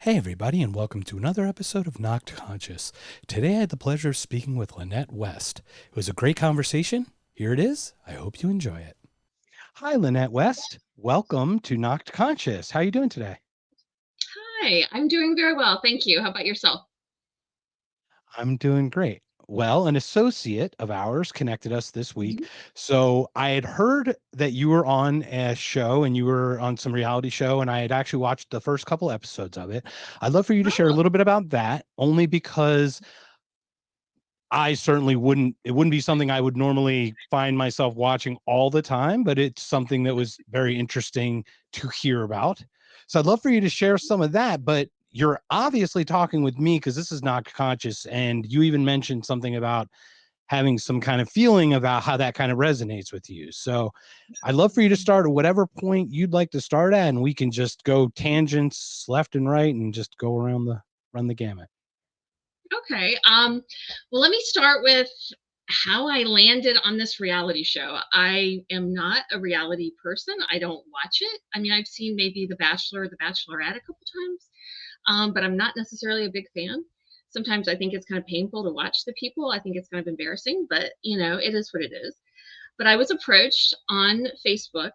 Hey everybody, and welcome to another episode of Knocked Conscious. Today I had the pleasure of speaking with Lannette West. It was a great conversation. Here it is. I hope you enjoy it. Hi, Lannette West. Welcome to Knocked Conscious. How are you doing today? Hi, I'm doing very well. Thank you. How about yourself? I'm doing great. Well, an associate of ours connected us this week. Mhm. So I had heard that you were on a show and you were on some reality show, and I had actually watched the first couple episodes of it. I'd love for you to share a Oh, little bit about that, only because I certainly wouldn't it wouldn't be something I would normally find myself watching all the time, but it's something that was very interesting to hear about. So I'd love for you to share some of that, but you're obviously talking with me because this is not conscious. And you even mentioned something about having some kind of feeling about how that kind of resonates with you. So I'd love for you to start at whatever point you'd like to start at, and we can just go tangents left and right and just go around the run the gamut. okay. Well, let me start with how I landed on this reality show. I am not a reality person. I don't watch it. I mean, I've seen maybe The Bachelor or The Bachelorette a couple times, but I'm not necessarily a big fan. Sometimes I think it's kind of painful to watch the people. I think it's kind of embarrassing, but it is what it is. But I was approached on Facebook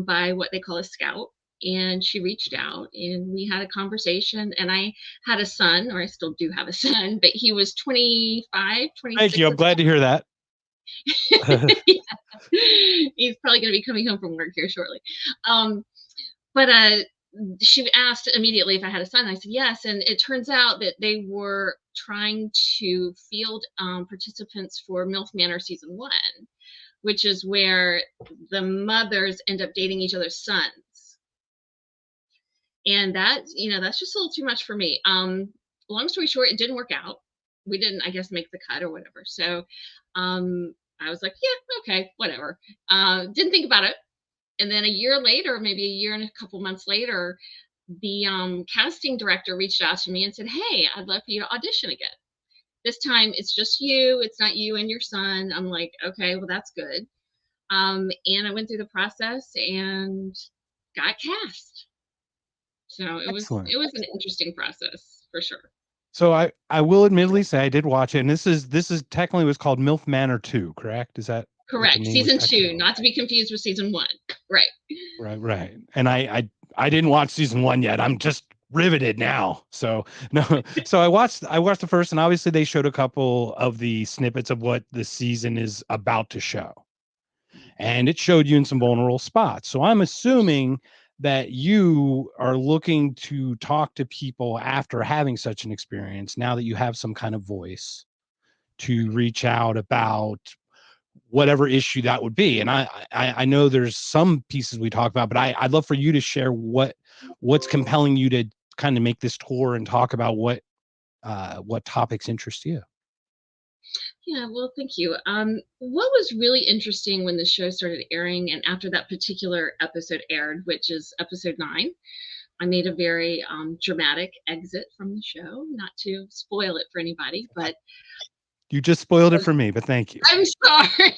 by what they call a scout. And she reached out and we had a conversation. And I had a son, or I still do have a son, but he was 25, Thank you. 26 I'm at the glad to hear that. time. He's probably going to be coming home from work here shortly. Um, but she asked immediately if I had a son. I said yes. And it turns out that they were trying to field participants for MILF Manor season one, which is where the mothers end up dating each other's sons. And that's just a little too much for me. Long story short, it didn't work out. We didn't, I guess, make the cut or whatever. So I was like, yeah, okay, whatever. Didn't think about it. And then a year later, maybe a year and a couple months later, the casting director reached out to me and said, hey, I'd love for you to audition again. This time it's just you, it's not you and your son. I'm like, okay, well, that's good. And I went through the process and got cast. So it was Excellent. it was an interesting process for sure. So I will admittedly say I did watch it, and this is technically was called MILF Manor 2, correct? Is that what the Correct. name was Season technically? two, not to be confused with season one. Right. Right, right. And I didn't watch season 1 yet. I'm just riveted now. So no, so I watched the first, and obviously they showed a couple of the snippets of what the season is about to show. And it showed you in some vulnerable spots. So I'm assuming that you are looking to talk to people after having such an experience, now that you have some kind of voice to reach out about whatever issue that would be. And I know there's some pieces we talk about, but I'd love for you to share what's compelling you to kind of make this tour and talk about what topics interest you. Yeah, well, thank you. What was really interesting when the show started airing and after that particular episode aired, which is episode 9, I made a very dramatic exit from the show, not to spoil it for anybody, but You just spoiled it for me, but thank you. I'm sorry.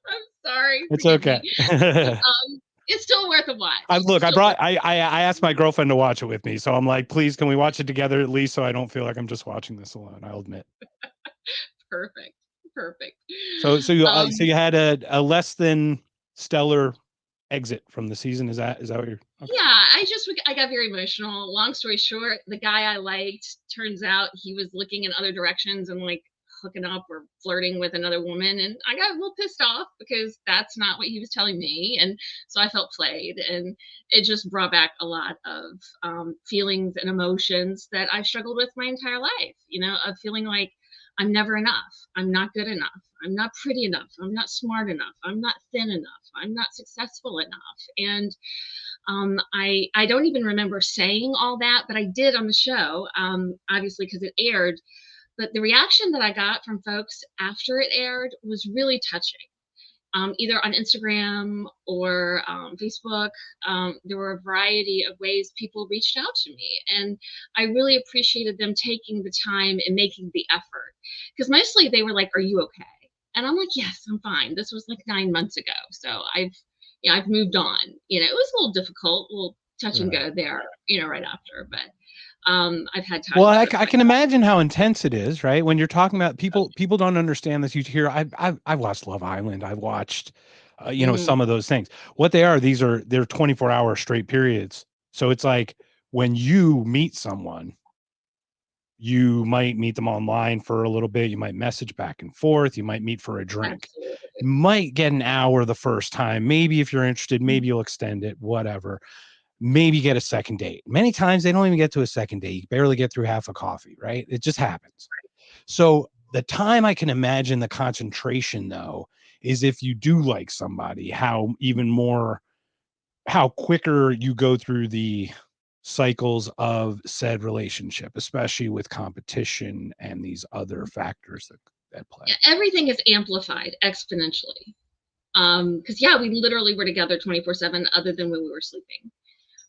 I'm sorry. It's Forgive me. okay. It's still worth a I watch. look, I Still worth. brought I asked my girlfriend to watch it with me. So I'm like, please, can we watch it together at least so I don't feel like I'm just watching this alone? I'll admit. Perfect. Perfect. So you Um, had a less than stellar exit from the season. Is that what you're okay? yeah, I got very emotional. Long story short, the guy I liked, turns out he was looking in other directions and like hooking up or flirting with another woman, and I got a little pissed off because that's not what he was telling me, and so I felt played, and it just brought back a lot of feelings and emotions that I've struggled with my entire life. Of feeling like I'm never enough, I'm not good enough, I'm not pretty enough, I'm not smart enough, I'm not thin enough, I'm not successful enough. And I don't even remember saying all that, but I did on the show, obviously because it aired. But the reaction that I got from folks after it aired was really touching. Either on Instagram or Facebook, there were a variety of ways people reached out to me, and I really appreciated them taking the time and making the effort. Because mostly they were like, "Are you okay?" And I'm like, "Yes, I'm fine." This was like 9 months ago, so I've moved on. It was a little difficult, a little touch and Right. go there, right after. But I've had Well, times where it's I like, can imagine how intense it is, right? When you're talking about people don't understand this. You hear, I've watched Love Island. I've watched, mhm, some of those things. What they are, they're 24-hour straight periods. So it's like when you meet someone, you might meet them online for a little bit. You might message back and forth. You might meet for a drink. You absolutely. might get an hour the first time. Maybe if you're interested, Mhm. maybe you'll extend it, whatever. Maybe get a second date. Many times they don't even get to a second date. You barely get through half a coffee, right? It just happens. So the time I can imagine the concentration though is if you do like somebody, how quicker you go through the cycles of said relationship, especially with competition and these other factors that play. Yeah, everything is amplified exponentially. Because yeah, we literally were together 24/7, other than when we were sleeping.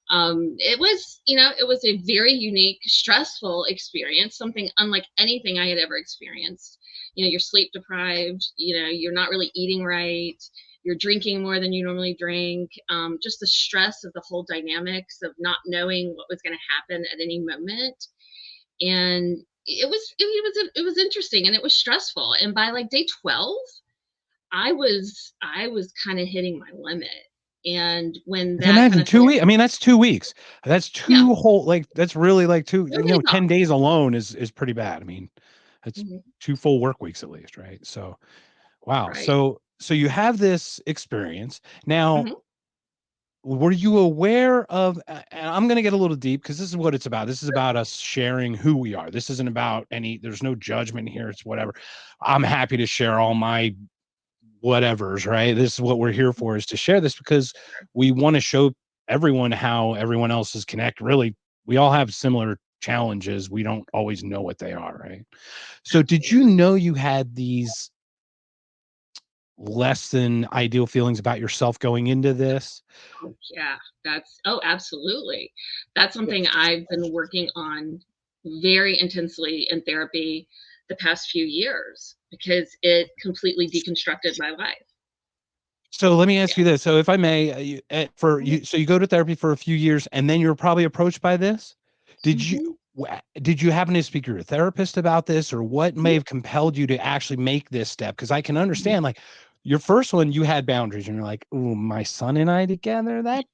It was a very unique, stressful experience, something unlike anything I had ever experienced. You're sleep deprived, you're not really eating right, you're drinking more than you normally drink. Just the stress of the whole dynamics of not knowing what was going to happen at any moment. And it was interesting, and it was stressful. And by like day 12, I was kind of hitting my limit. And when I can that kind imagine of felt, 2 weeks. I mean, that's 2 weeks. That's yeah, two whole, like, that's really like two, no days off. 10 days alone is pretty bad. I mean, that's Mhm. 2 full work weeks at least, right? So, wow. Right. So you have this experience. Now, Mhm. were you aware of, and I'm going to get a little deep because this is what it's about. This is about us sharing who we are. This isn't about there's no judgment here. It's whatever. I'm happy to share all my whatevers, right? This is what we're here for, is to share this because we want to show everyone how everyone else is connected. Really, we all have similar challenges. We don't always know what they are, right? So did you Absolutely. know you had these less than ideal feelings about yourself going into this? Oh, yeah. Absolutely. That's something I've been working on very intensely in therapy the past few years because it completely deconstructed my life. So let me Yeah. ask you this. So if I may, for Mhm. you, so you go to therapy for a few years and then you're probably approached by this. Did you Mhm. did you happen to speak to your therapist about this, or what may Mhm. have compelled you to actually make this step? Because I can Mhm. understand, like, your first one, you had boundaries and you're like, oh, my son and I together, that's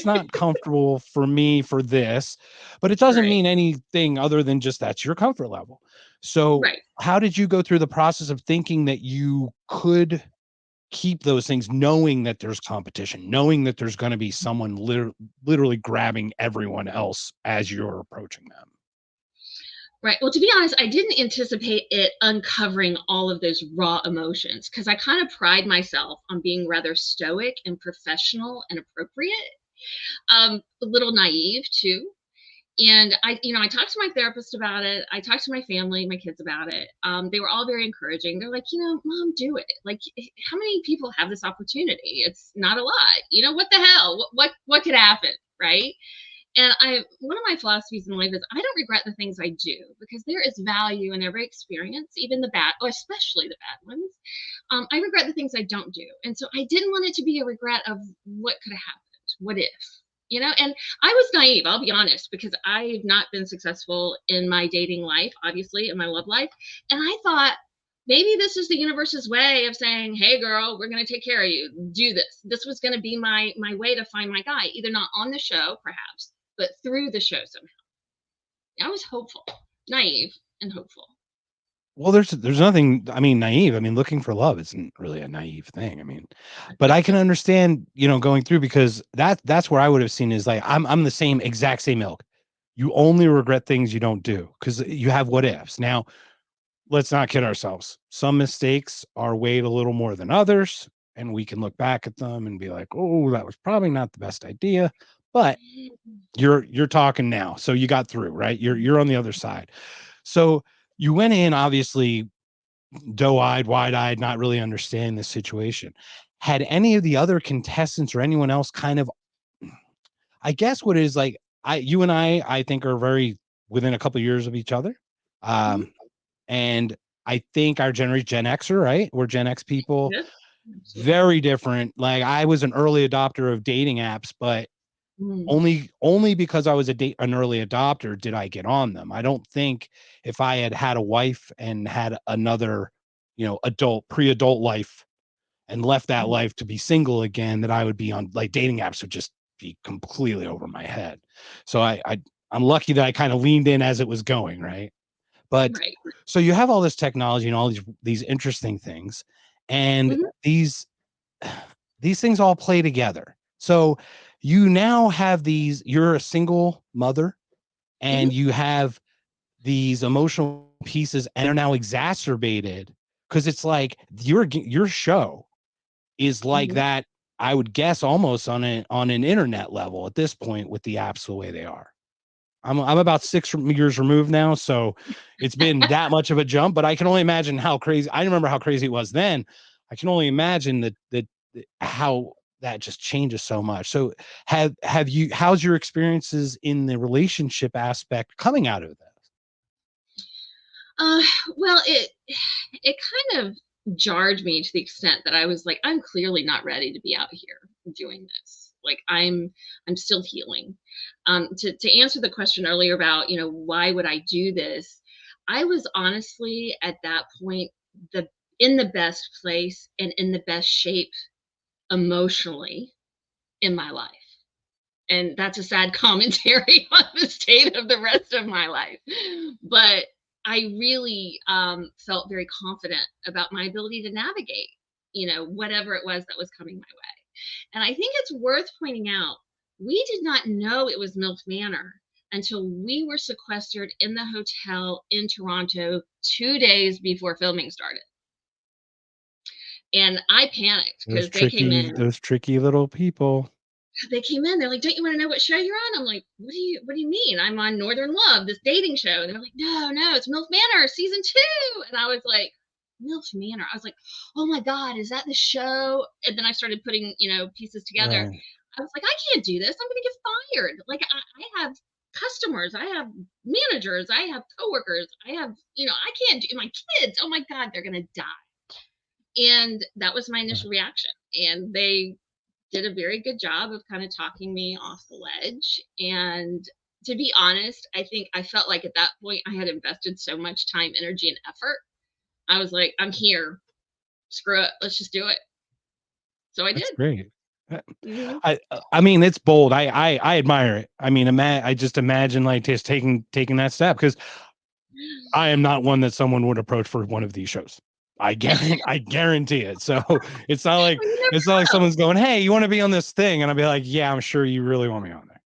not comfortable for me for this, but it doesn't Right. mean anything other than just that's your comfort level. So Right. how did you go through the process of thinking that you could keep those things, knowing that there's competition, knowing that there's going to be someone literally grabbing everyone else as you're approaching them? Right. Well, to be honest, I didn't anticipate it uncovering all of those raw emotions because I kind of pride myself on being rather stoic and professional and appropriate. A little naive too. And I talked to my therapist about it. I talked to my family, my kids about it. They were all very encouraging. They're like, Mom, do it. Like, how many people have this opportunity? It's not a lot. What the hell? What could happen, right? And one of my philosophies in life is I don't regret the things I do because there is value in every experience, even the bad, or especially the bad ones. I regret the things I don't do, and so I didn't want it to be a regret of what could have happened. What if? And I was naive, I'll be honest, because I've not been successful in my dating life, obviously, in my love life. And I thought maybe this is the universe's way of saying, hey girl, we're going to take care of you. Do this. This was going to be my way to find my guy, either not on the show, perhaps, but through the show somehow. I was hopeful, naive, and hopeful. Well, there's nothing, I mean, naive. I mean, looking for love isn't really a naive thing. I mean, but I can understand, going through, because that's where I would have seen is like I'm the same exact same ilk. You only regret things you don't do because you have what ifs. Now, let's not kid ourselves. Some mistakes are weighed a little more than others, and we can look back at them and be like, "Oh, that was probably not the best idea." But you're talking now, so you got through, right? You're on the other side. So you went in obviously doe-eyed, wide-eyed, not really understanding the situation. Had any of the other contestants or anyone else kind of, I guess what it is like, you and I think are very within a couple of years of each other. Mhm. Um, and I think our generation, Gen Xer, right? We're Gen X people, Yeah, absolutely. very different. Like I was an early adopter of dating apps, but Mm, only because I was an early adopter did I get on them. I don't think if I had had a wife and had another, pre-adult life and left that mm, life to be single again, that I would be on, like, dating apps would just be completely over my head. So I'm lucky that I kind of leaned in as it was going, right? But right. so you have all this technology and all these interesting things, and Mhm, these things all play together. So you now have you're a single mother, mhm, and you have these emotional pieces, and they're now exacerbated because it's like your show is like mhm. that. I would guess almost on an internet level at this point with the apps the way they are. I'm about 6 years removed now, so it's been that much of a jump. But I can only imagine how crazy. I remember how crazy it was then. I can only imagine that how that just changes so much. So have you? How's your experiences in the relationship aspect coming out of that? Uh, well, it kind of jarred me to the extent that I was like, I'm clearly not ready to be out here doing this. Like I'm still healing. To answer the question earlier about, why would I do this? I was honestly at that point the in the best place and in the best shape emotionally in my life. And that's a sad commentary on the state of the rest of my life. But I really felt very confident about my ability to navigate, whatever it was that was coming my way. And I think it's worth pointing out we did not know it was MILF Manor until we were sequestered in the hotel in Toronto 2 days before filming started. And I panicked because Those tricky little people. they came in, they're like, "Don't you wanna know what show you're on?" I'm like, What do you mean? I'm on Northern Love, this dating show." And they're like, "No, no, it's MILF Manor season 2." And I was like, "MILF Manor?" I was like, "Oh my god, is that the show?" And then I started putting, pieces together. Right. I was like, "I can't do this. I'm gonna get fired." Like, I have customers, I have managers, I have coworkers, I can't do my kids. Oh my god, they're gonna die. And that was my Right. initial reaction. And they did a very good job of kind of talking me off the ledge. And to be honest, I think I felt like at that point I had invested so much time, energy, and effort. I was like, I'm here. Screw it. Let's just do it. So I That's did. great. Mhm. I mean, it's bold. I admire it. I mean, I just imagine like just taking that step, because I am not one that someone would approach for one of these shows. I guarantee it. So it's not like Well, you it's never not like know. someone's going, "Hey, you want to be on this thing?" And I'll be like, "Yeah, I'm sure you really want me on there."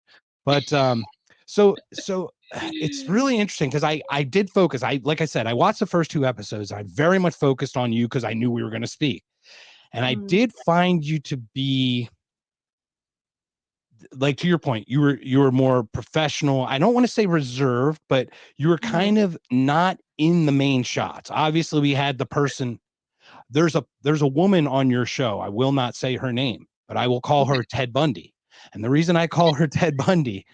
But so it's really interesting because I did focus. Like I said, I watched the first 2 episodes. I very much focused on you because I knew we were going to speak, and I Mm, did find you to be, like, to your point, you were more professional. I don't want to say reserved, but you were mhm. kind of not in the main shots. Obviously, we had the person. There's a woman on your show. I will not say her name, but I will call Okay. her Ted Bundy. And the reason I call her Ted Bundy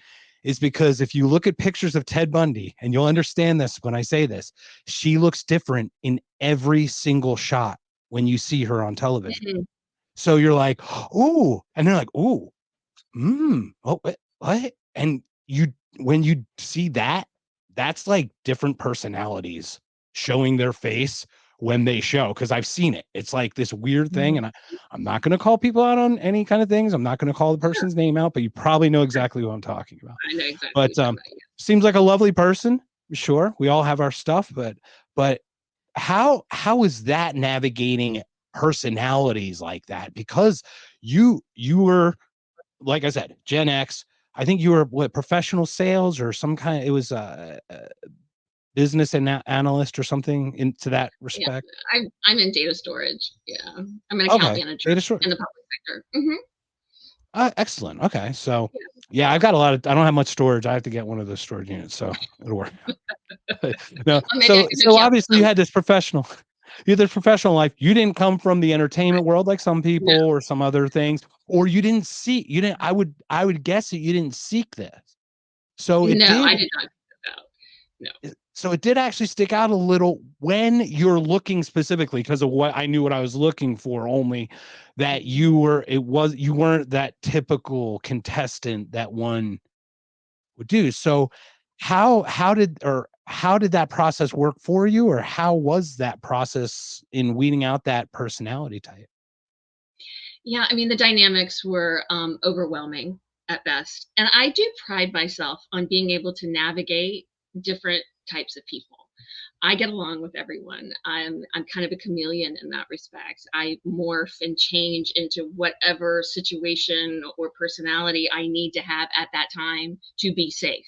is because if you look at pictures of Ted Bundy, and you'll understand this when I say this, she looks different in every single shot when you see her on television. Mhm. So you're like, "Ooh," and they're like, "Ooh, oh, what?" And when you see that, that's like different personalities showing their face when they show, because I've seen it. It's like this weird thing, Mhm. and I'm not going to call people out on any kind of things. I'm not going to call the Sure. person's name out, but you probably know Sure. exactly what I'm talking about. I know exactly what But you're talking about. seems like a lovely person. Sure, we all have our stuff, but how is that navigating personalities like that? Because you were, like I said, Gen X. I think you were what, professional sales or some kind. It was a business analyst or something into that Yeah. respect. I'm in data storage. Yeah. I'm an account Okay, manager data short. in the public sector. Mhm. Excellent. Okay, so Yeah. yeah, I've got a lot of. I don't have much storage. I have to get one of those storage units, so it'll work. No, Well, maybe I can hook so you up with obviously you some. had this professional. You had this professional life. You didn't come from the entertainment world like some people No. or some other things, or you didn't see. You didn't. I would guess that you didn't seek this. So it No, I did. did not know. No. So it did actually stick out a little when you're looking specifically because of what I knew what I was looking for only that Mhm. you weren't that typical contestant that one would do. So how did that process work for you, or how was that process in weeding out that personality type? Yeah, I mean, the dynamics were overwhelming at best. And I do pride myself on being able to navigate different types of people. I get along with everyone. I'm kind of a chameleon in that respect. I morph and change into whatever situation or personality I need to have at that time to be safe.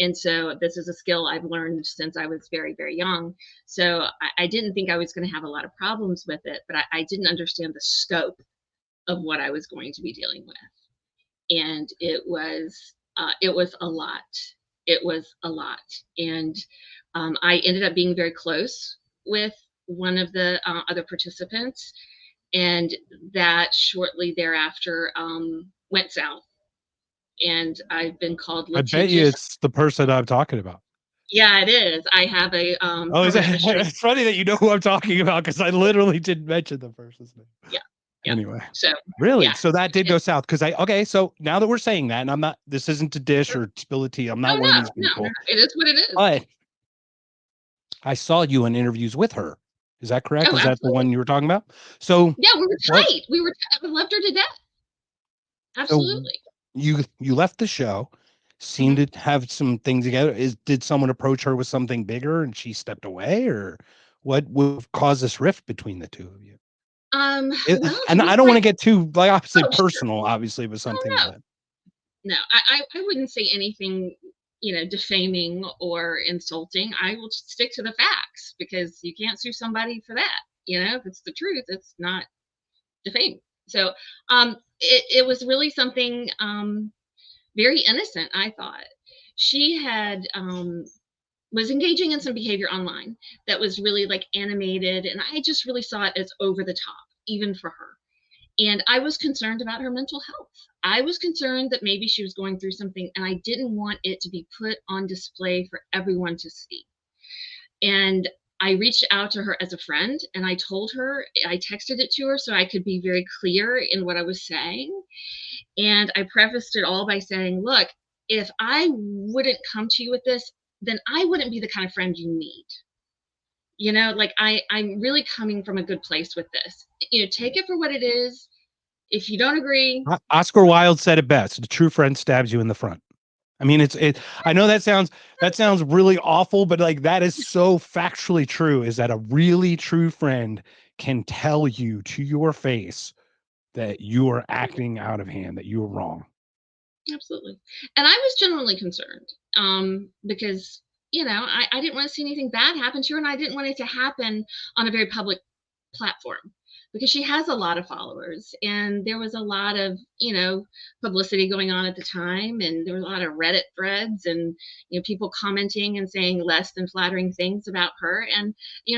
And so this is a skill I've learned since I was very, very young. So I didn't think I was going to have a lot of problems with it, but I didn't understand the scope of what I was going to be dealing with. And it was a lot. It was a lot. And I ended up being very close with one of the other participants, and that shortly thereafter went south. And I've been called I bet you litigious. it's the person I'm talking about. Yeah, it is. I have a Oh, is that hereditary. it's funny that you know who I'm talking about because I literally didn't mention the person's name. Yeah, yeah. Anyway. So Really? yeah, So that did go south because I okay, so now that we're saying that, and I'm not this isn't to dish or spill the tea. I'm oh not one of no, these no, no. people. It is what it is. But I saw you in interviews with her. Is that correct? Oh, Is that the absolutely. one you were talking about? So Yeah, we were what tight. I loved her to death. so Absolutely. you left the show, seemed Mhm. to have some things together. Did someone approach her with something bigger and she stepped away, or what would cause this rift between the two of you? Well, to And be I don't want quite to get too like obviously oh, sure. personal, obviously, with Oh, something, no. but No, I wouldn't say anything, defaming or insulting. I will just stick to the facts because you can't sue somebody for that. If it's the truth, it's not defaming. So, it was really something very innocent, I thought. She had was engaging in some behavior online that was really like animated, and I just really saw it as over the top, even for her. And I was concerned about her mental health. I was concerned that maybe she was going through something, and I didn't want it to be put on display for everyone to see. And I reached out to her as a friend, and I told her, I texted it to her so I could be very clear in what I was saying. And I prefaced it all by saying, look, if I wouldn't come to you with this, then I wouldn't be the kind of friend you need. Like I'm really coming from a good place with this. Take it for what it is. If you don't agree, Oscar Wilde said it best: "The true friend stabs you in the front." I mean, I know that sounds really awful, but like that is so factually true. Is that a really true friend can tell you to your face that you are acting out of hand, that you are wrong. absolutely. And I was genuinely concerned because, I didn't want to see anything bad happen to her, and I didn't want it to happen on a very public platform because she has a lot of followers, and there was a lot of publicity going on at the time, and there was a lot of Reddit threads, and people commenting and saying less than flattering things about her, and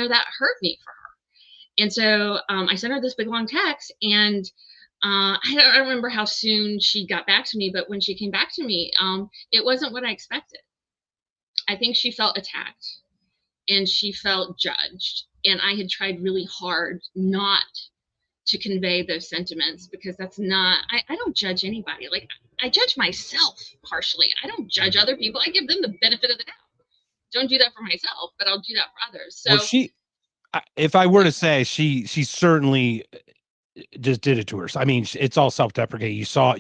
that hurt me for her. And so I sent her this big long text, and I don't remember how soon she got back to me, but when she came back to me, it wasn't what I expected. I think she felt attacked and she felt judged. And I had tried really hard not to convey those sentiments because that's not, I don't judge anybody. Like, I judge myself harshly. I don't judge other people. I give them the benefit of the doubt. Don't do that for myself, but I'll do that for others. Well, So, if I were to say, she certainly just did it to her. So, I mean, it's all self-deprecating. You saw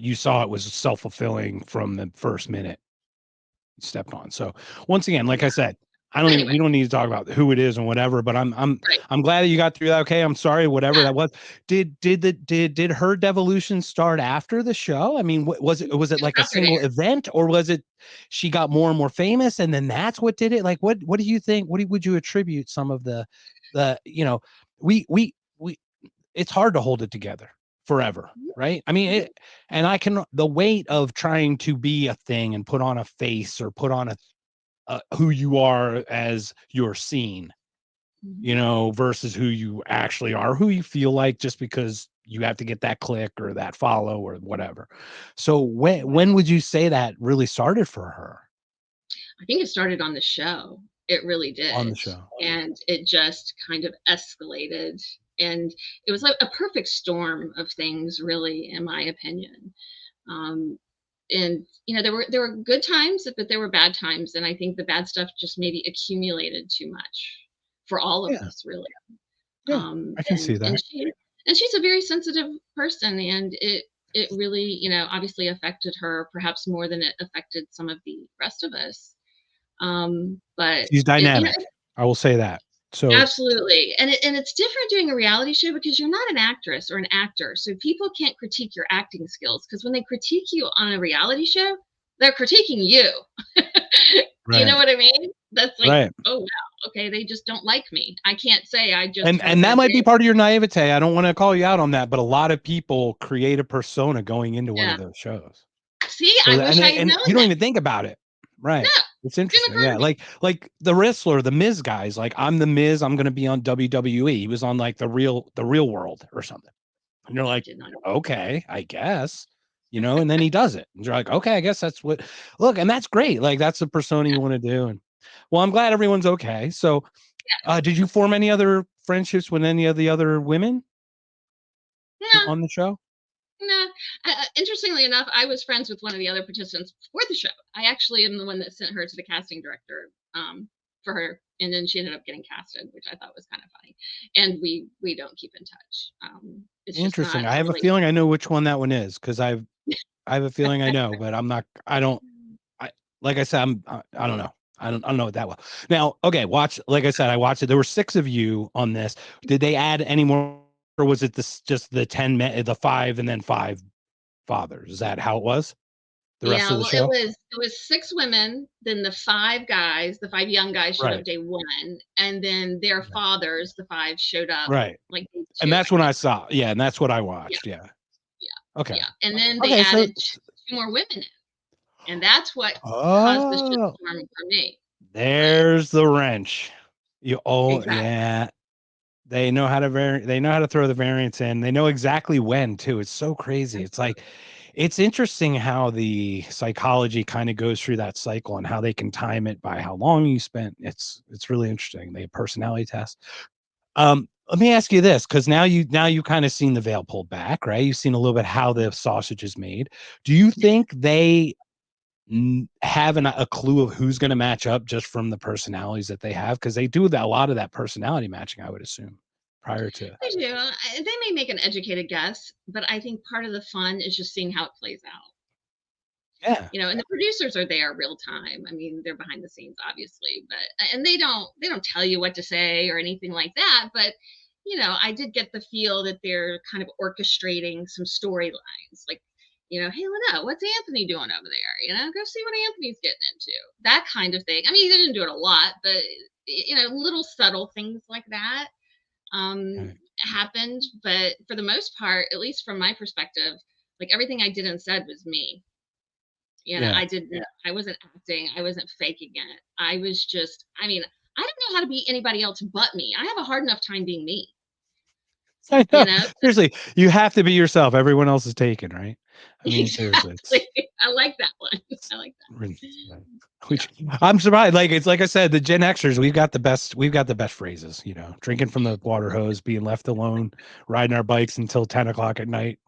it was self-fulfilling from the first minute you stepped on. So, once again, like yeah. I said, I don't even Anyway, we don't need to talk about who it is and whatever, but right. I'm glad that you got through that. Okay. I'm sorry, whatever Yeah, that was. Did her devolution start after the show? I mean, was it like a after it single aired. event, or was it she got more and more famous and then that's what did it? Like what do you think? Would you attribute some of the we it's hard to hold it together forever, right? I mean, and I can the weight of trying to be a thing and put on a face or put on a who you are as you're seen, Mm-hmm. versus who you actually are, who you feel like just because you have to get that click or that follow or whatever. So when would you say that really started for her? I think it started on the show. It really on the did. show. And it just kind of escalated. And it was like a perfect storm of things, really, in my opinion. Um, and there were good times, but there were bad times, and I think the bad stuff just maybe accumulated too much for all of Yeah, us, really. yeah, I can And see that. she's a very sensitive person, and it really, obviously affected her perhaps more than it affected some of the rest of us. But She's it, dynamic. I will say that. So absolutely. And it's different doing a reality show because you're not an actress or an actor. So people can't critique your acting skills, because when they critique you on a reality show, they're critiquing you. You know right, what I mean? That's like, right. oh wow, okay, they just don't like me. I can't say I just And had a that bad might be day. part of your naivete. I don't want to call you out on that, but a lot of people create a persona going into one of Yeah. those shows. See, So I that, wish I had and known you don't that. even think about it. No, Right. It's didn't interesting. occur Yeah. to me. Like the wrestler, the Miz guys, like I'm the Miz, I'm gonna be on WWE. He was on like the real world or something. And you're I like, did not know. okay, I guess, and then he does it. And you're like, okay, I guess that's what look, and that's great. Like that's the persona you want to do. And well, I'm glad everyone's okay. So did you form any other friendships with any of the other women No, on the show? no. Interestingly enough, I was friends with one of the other participants for the show. I actually am the one that sent her to the casting director, for her, and then she ended up getting casted, which I thought was kind of funny. And we don't keep in touch. It's just Interesting. not I have a really. feeling I know which one that one is because I have a feeling I know, but I'm not. I don't. I like I said. I don't know. I don't know it that well. Now, okay. Watch. Like I said, I watched it. There were 6 of you on this. Did they add any more, or was it this just the 10 men, the 5, and then 5 fathers? Is that how it was? The rest Yeah, of the well, it show? was it was 6 women, then the 5 guys, the 5 young guys showed up Right. day 1, and then their Right. fathers, the 5 showed up Right. like day And 2, that's I when I think. saw. Yeah, and that's what I Yeah, watched. Yeah. yeah, Okay. yeah, and then they Okay. So. added 2 more women in, and that's what caused the Oh, shitstorm for me. But there's the wrench. You oh exactly. yeah. They know how to throw the variance in. They know exactly when too. It's so crazy. It's like it's interesting how the psychology kind of goes through that cycle and how they can time it by how long you spent. It's really interesting. They have personality tests. Let me ask you this, because now you kind of seen the veil pulled back, right? You've seen a little bit how the sausage is made. Do you think they have a clue of who's going to match up just from the personalities that they have? Because they do that, a lot of that personality matching, I would assume, prior to. They do. They may make an educated guess, but I think part of the fun is just seeing how it plays out. Yeah. And the producers are there real time. I mean, they're behind the scenes, obviously, but and they don't tell you what to say or anything like that. But I did get the feel that they're kind of orchestrating some storylines, like, hey, Lynette, what's Anthony doing over there? Go see what Anthony's getting into. That kind of thing. I mean, he didn't do it a lot, but little subtle things like that Right. happened. But for the most part, at least from my perspective, like everything I did and said was me. Yeah. I didn't, I wasn't acting, I wasn't faking it. I was just, I mean, I don't know how to be anybody else but me. I have a hard enough time being me, I you know. know? Seriously, you have to be yourself. Everyone else is taken, right? I mean, seriously, Exactly. I like that one. I like that. Yeah. which I'm surprised. Like it's like I said, the Gen Xers, we've got the best phrases, drinking from the water hose, being left alone, riding our bikes until 10 o'clock at night.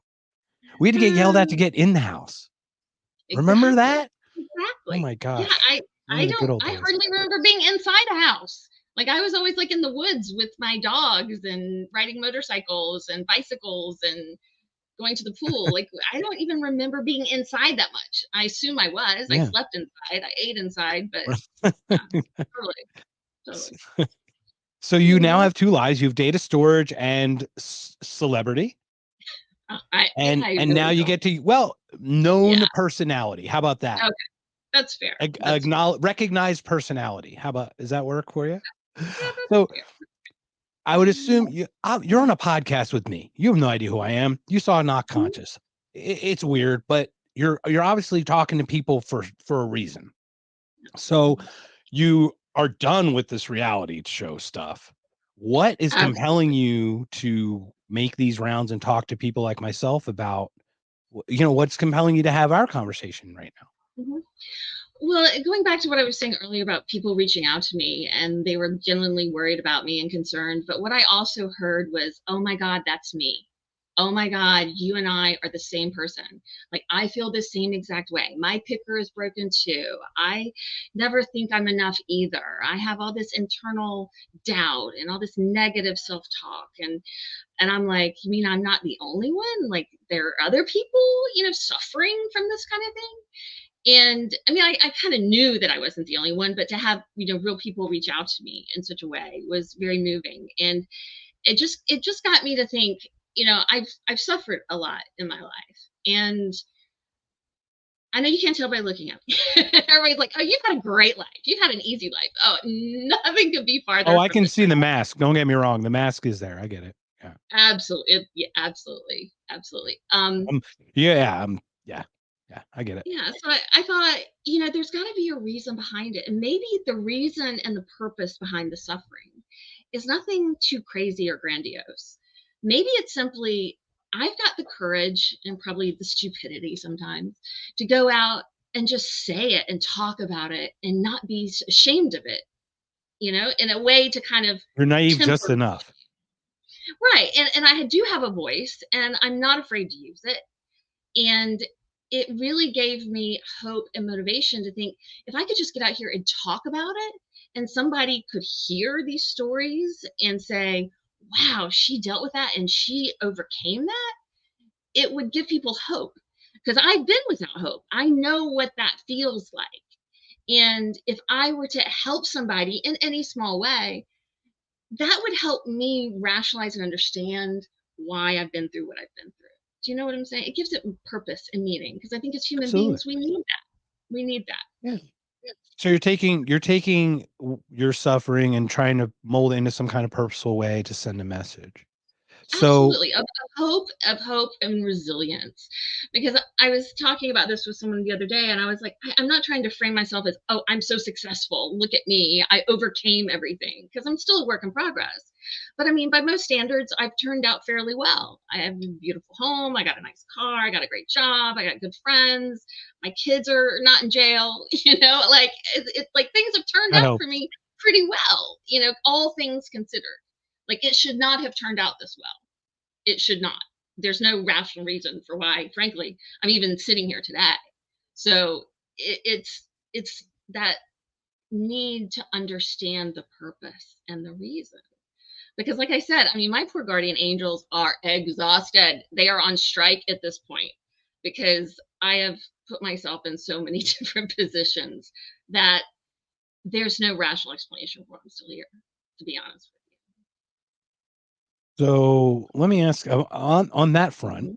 We had to get yelled at to Um, get in the house. Remember exactly. that? Oh Exactly. my Yeah, gosh. Those I are the good don't old I days. hardly remember being inside a house. Like I was always like in the woods with my dogs and riding motorcycles and bicycles and going to the pool. Like I don't even remember being inside that much. I assume I was. I Yeah. slept inside. I ate inside, but yeah, totally, totally. So you now Mhm. have 2 lives. You have data storage and celebrity. Yeah, And I and now really you don't. get to Yeah. known personality. How about that? Okay. That's fair. That's fair. Acknowledge recognized personality. How about does that work for you? Yeah, that's So fair. I would assume you're on a podcast with me. You have no idea who I am. You saw Not Mhm. Conscious. It's weird, but you're obviously talking to people for a reason. So Mhm. you are done with this reality show stuff. What is compelling Absolutely. you to make these rounds and talk to people like myself about what's compelling you to have our conversation right now? Mhm. Well, going back to what I was saying earlier about people reaching out to me and they were genuinely worried about me and concerned. But what I also heard was, oh my God, that's me. Oh my God, you and I are the same person. Like, I feel the same exact way. My picker is broken too. I never think I'm enough either. I have all this internal doubt and all this negative self talk. And I'm like, you mean I'm not the only one? Like, there are other people, suffering from this kind of thing. And I mean, I kind of knew that I wasn't the only one, but to have, real people reach out to me in such a way was very moving. And it just got me to think, I've suffered a lot in my life. And I know you can't tell by looking at me. Everybody's like, oh, you've had a great life. You've had an easy life. Oh, nothing could be Oh, farther I from can the see truth. the mask. Don't get me wrong. The mask is there. I get it. Yeah. Absolutely. Yeah, absolutely. Absolutely. Um, yeah. Yeah. Yeah. I get it. Yeah, so I thought, there's got to be a reason behind it. And maybe the reason and the purpose behind the suffering is nothing too crazy or grandiose. Maybe it's simply I've got the courage and probably the stupidity sometimes to go out and just say it and talk about it and not be ashamed of it, in a way to kind of You're naive just temper. enough. Right. And I do have a voice and I'm not afraid to use it. And it really gave me hope and motivation to think if I could just get out here and talk about it and somebody could hear these stories and say, wow, she dealt with that and she overcame that, it would give people hope. Because I've been without hope. I know what that feels like. And if I were to help somebody in any small way, that would help me rationalize and understand why I've been through what I've been through. Do you know what I'm saying? It gives it purpose and meaning because I think as human Absolutely. beings, we need that. We need that. Yeah. So you're taking your suffering and trying to mold it into some kind of purposeful way to send a message. So Absolutely, of hope and resilience. Because I was talking about this with someone the other day, and I was like, I'm not trying to frame myself as, oh, I'm so successful. Look at me, I overcame everything. Because I'm still a work in progress. But I mean, by most standards, I've turned out fairly well. I have a beautiful home. I got a nice car. I got a great job. I got good friends. My kids are not in jail. Like it's like things have turned that out for helps. me pretty well. All things considered. Like it should not have turned out this well. It should not. There's no rational reason for why, frankly, I'm even sitting here today. So it's that need to understand the purpose and the reason. Because, like I said, I mean, my poor guardian angels are exhausted. They are on strike at this point because I have put myself in so many different positions that there's no rational explanation for why I'm still here, to be honest So let me ask on that front. with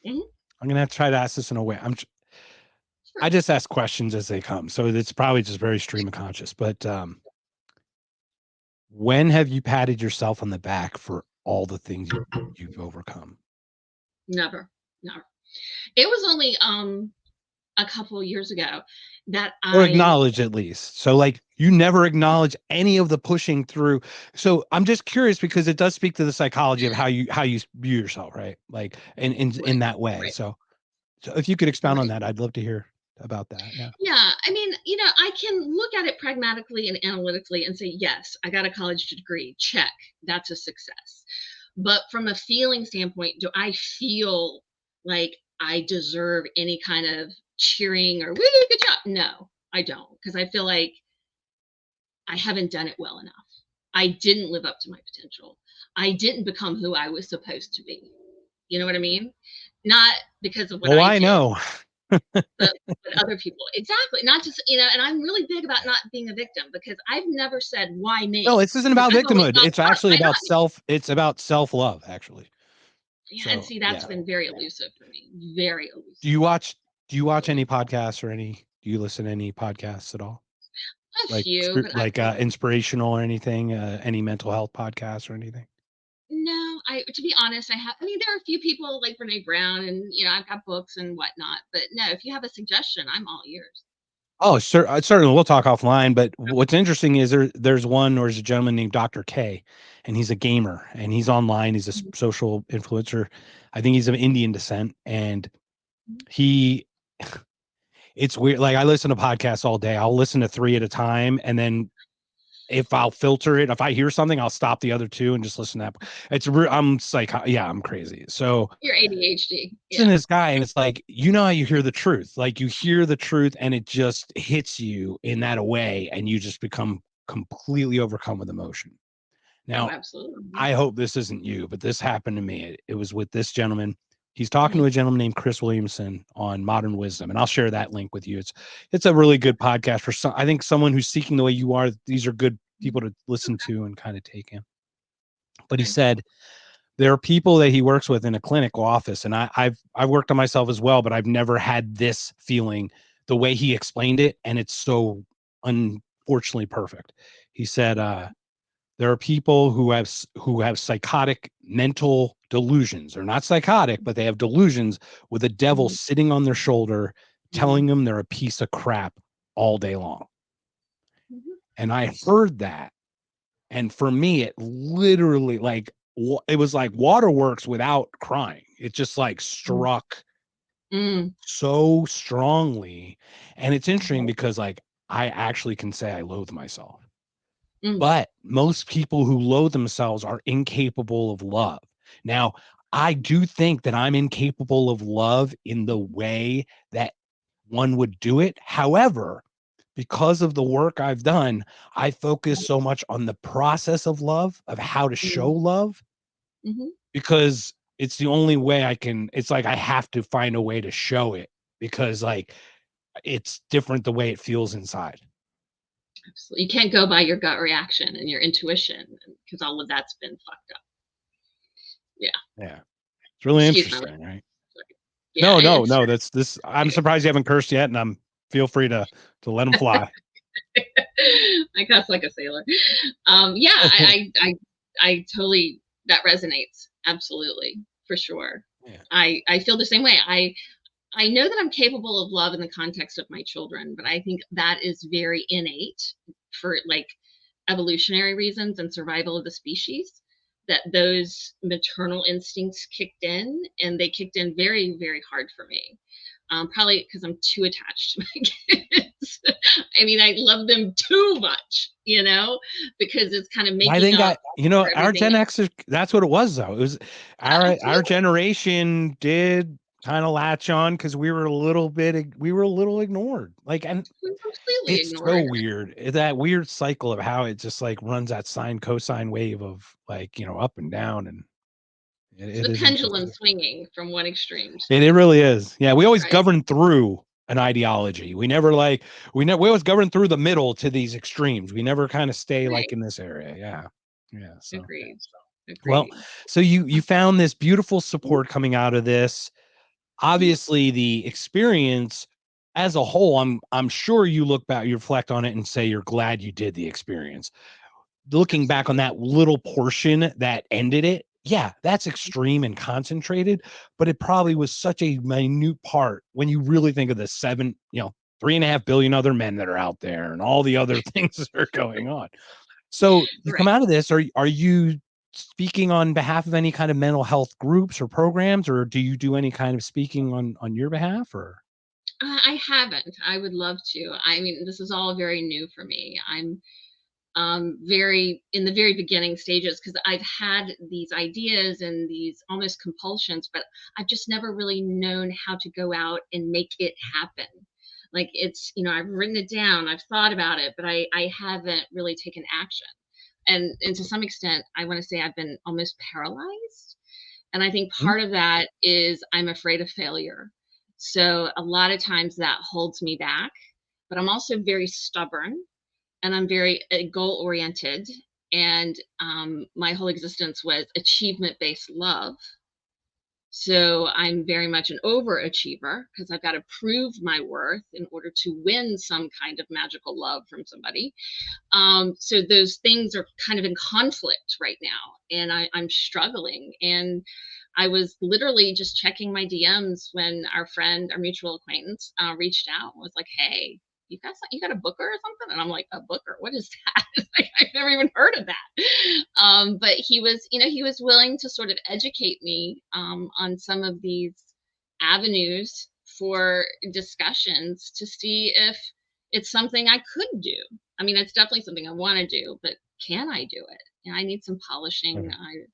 you. Mhm. I'm gonna have to try to ask this in a way. I Sure. just ask questions as they come, so it's probably just very stream of conscious. But when have you patted yourself on the back for all the things you've overcome? Never, never. It was only a couple of years ago that Or I acknowledge at least. So like you never acknowledge any of the pushing through. So I'm just curious because it does speak to the psychology of how you view yourself, right? Like in right, that way. right, So if you could expound on right. that, I'd love to hear about that. Yeah. Yeah, I mean, I can look at it pragmatically and analytically and say, yes, I got a college degree. Check. That's a success. But from a feeling standpoint, do I feel like I deserve any kind of cheering or woo, good job? No, I don't. Because I feel like I haven't done it well enough. I didn't live up to my potential. I didn't become who I was supposed to be. You know what I mean? Not because of what Oh, I I did, know. but other people. Exactly. Not just, and I'm really big about not being a victim because I've never said, why No, me? this isn't Because about I've always victimhood. thought, It's actually why about not me? self-love, actually. Yeah, and So see, that's yeah. been very elusive for me. Very Do elusive. you watch do you watch any podcasts or do you listen to any podcasts at all? A few, but Inspirational or anything, any mental health podcasts or anything? no, to be honest, I mean, there are a few people like Brene Brown and, I've got books and whatnot, but no, if you have a suggestion, I'm all ears. Oh, certainly we'll talk offline, but what's interesting is there's a gentleman named Dr. K, and he's a gamer and he's online. He's a Mhm, social influencer. I think he's of Indian descent, and mhm, he it's weird. Like I listen to podcasts all day. I'll listen to 3 at a time, and then if I'll filter it, if I hear something, I'll stop the other 2 and just listen to that. I'm yeah, I'm crazy. So You're ADHD. listen Yeah. to this guy, and it's like, how you hear the truth. Like you hear the truth, and it just hits you in that way, and you just become completely overcome with emotion. Oh, Now, absolutely. I hope this isn't you, but this happened to me. It was with this gentleman. He's talking to Mhm. a gentleman named Chris Williamson on Modern Wisdom, and I'll share that link with you. It's a really good podcast for some. I think someone who's seeking the way you are. These are good people to listen to and kind of take in. But he Okay. said there are people that he works with in a clinical office, and I've worked on myself as well, but I've never had this feeling the way he explained it, and it's so unfortunately perfect. He said, there are people who have psychotic mental delusions. They're not psychotic, but they have delusions with a devil Mhm. sitting on their shoulder telling Mhm. them they're a piece of crap all day long. Mhm. And I heard that, and for me it literally like it was like waterworks without crying. It just like Mm. struck Mm. so strongly. And it's interesting Mhm. because like I actually can say I loathe myself. Mm. But most people who loathe themselves are incapable of love. Now, I do think that I'm incapable of love in the way that one would do it. However, because of the work I've done, I focus so much on the process of love, of how to show Mhm. love, Mhm. because it's the only way I can. It's like I have to find a way to show it because, like, it's different the way it feels inside. Absolutely. You can't go by your gut reaction and your intuition because all of that's been fucked up. Yeah. Yeah. It's really Excuse my interesting, language. right? Yeah, No, no, it's no. That's this. I'm surprised you haven't cursed yet, and I'm feel free to let them fly. I cuss like a sailor. Yeah, I totally that resonates. Absolutely, for sure. Yeah. I feel the same way. I know that I'm capable of love in the context of my children, but I think that is very innate for like evolutionary reasons and survival of the species. That those maternal instincts kicked in, and they kicked in very, very hard for me. Probably because I'm too attached to my kids. I mean, I love them too much, because it's kind of I making think up for our everything Gen else. X is that's what it was though. It was our Absolutely, generation did kind of latch on because we were a little ignored. Like, and we completely it's so ignored. weird that weird cycle of how it just like runs that sine cosine wave of like up and down, and It's it the is pendulum interesting. swinging from one extreme to It really is. Yeah, we always right. govern through an ideology. We never like we always govern through the middle to these extremes. We never kind of stay like Right. in this area. Yeah. Yeah. So Agreed. well, Agreed. so you found this beautiful support coming out of this. Mhm. Obviously, the experience as a whole, I'm sure you look back, you reflect on it and say you're glad you did the experience. Looking back on Absolutely. that little portion that ended it, yeah, that's extreme and concentrated, but it probably was such a minute part when you really think of the 3.5 billion other men that are out there and all the other things that are going on. So you Right. come out of this, are you speaking on behalf of any kind of mental health groups or programs, or do you do any kind of speaking on your behalf, or? I haven't. I would love to. I mean, this is all very new for me. I'm very in the very beginning stages because I've had these ideas and these almost compulsions, but I've just never really known how to go out and make it happen. Like it's, I've written it down, I've thought about it, but I haven't really taken action. And to some extent, I want to say I've been almost paralyzed. And I think Hmm? part of that is I'm afraid of failure. So a lot of times that holds me back, but I'm also very stubborn and I'm very goal oriented. And my whole existence was achievement based love. So I'm very much an overachiever because I've got to prove my worth in order to win some kind of magical love from somebody. So those things are kind of in conflict right now, and I'm struggling. And I was literally just checking my DMs when our mutual acquaintance, reached out and was like, "Hey, you got a booker or something?" And I'm like, "A booker? What is that?" Like, I've never even heard of that. But he was willing to sort of educate me on some of these avenues for discussions to see if it's something I could do. I mean, it's definitely something I want to do, but can I do it? And I need some polishing. Right.